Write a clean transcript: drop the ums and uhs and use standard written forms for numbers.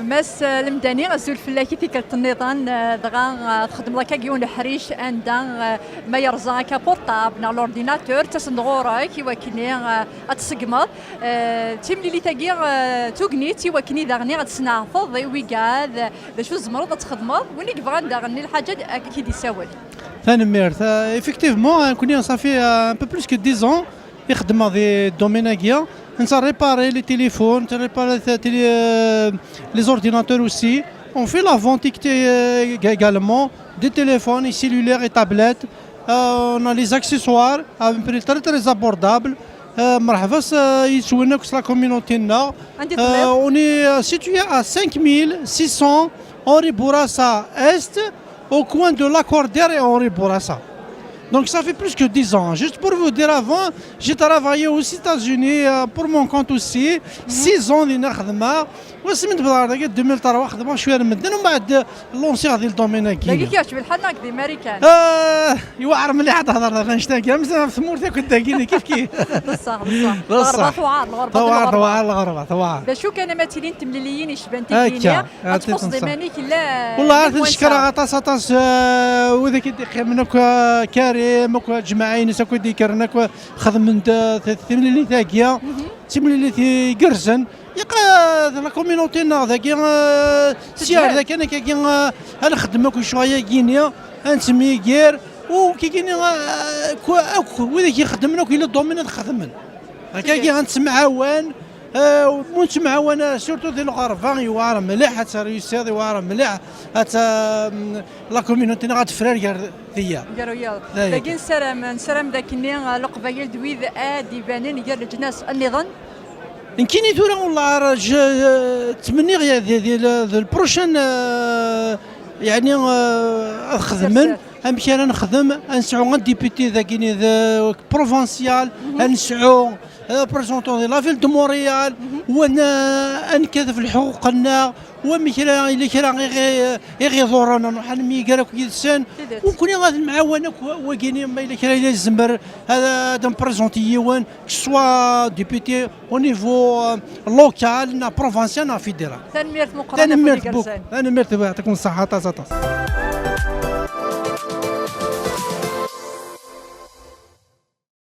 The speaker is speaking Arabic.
ماس المدني غزول فلاكي تيكال النظام دغا تخدم لك كيون الحريش عندها ما يرزا كبورطابل نا لورديناتور تصندغورا كيوا كني اتسقمض تيملي لي تاكي توغني تيوا كني داغني غتسنعفض ويكاد شو زمرض تخدمض وين كيبغى داغني الحاجه اكيد يساول ثاني ميرت effectivement كوني صافي un peu plus que 10 ans يخدم في الدومين هكيا نتا ريباري لي تيليفون ريباري les ordinateurs aussi. On fait la vente également des téléphones et cellulaires et tablettes. On a les accessoires à un prix très très abordable. مرحبا يتسولنا la communauté na. On est situé à 5600 Henri Bourassa Est, au coin de Lacordaire et Henri Bourassa. Donc ça fait plus que 10 ans. Juste pour vous dire, avant, j'ai travaillé aux États-Unis pour mon compte aussi. 6 ans de نخدمها. وسميت بالعرض 2003 خدمه شويه مدن ومن بعد لونسي هذه الدومين هكا. دقيقة بالحال هكا امريكان. يوعر مليح تهضر فنشتاكي مزال في مورتي كنت تاكيني كيف. بصح الغربة ثوار. شو كان مثلين تمليليين يشبان تيكينيا تقصد مانيك لا. والله عرفت نشكر غطاس وذاك يدي منك كريم جماعين ساكو ديكرنك خدم من تمليلي تاكيا تمليلي قرزن يقا لا كوميونيتي ذاك سيار ذاك انا كي نخدمك شويه كينيا نسمي كير وكي كاين وذاك يخدمنا كاين الدومين نخدمن هكا كي غنتمعاون ونتمعاون سورتو ديال الغرفه يوار مليح حتى ريوسير يوار مليح حتى لا كوميونيتي غتفرار ثيا قالوا باقي نسرم ذاك الني القبايل دويذ ادي بانين قال الناس النظام كاينين ثورا والله تمني ديال البروشان يعني خدمن امشي انا نخدم نسعو ديبيتي ذاكيني بروفونسيال نسعو بريزونتون دي لا فيل دو مونريال وانا انكذب الحقوقنا ومثلا الا كان غير ضرنا نحن كراك يدسان وكوني غادي المعاونه وكاينين ما الا كان الزمر هذا بريزونتي وان سوا ديبيتي او نيفو لوكال نا بروفانسيال نا فيدرال. ثاني ميرت مقرنه انا ميرت يعطيكم الصحه.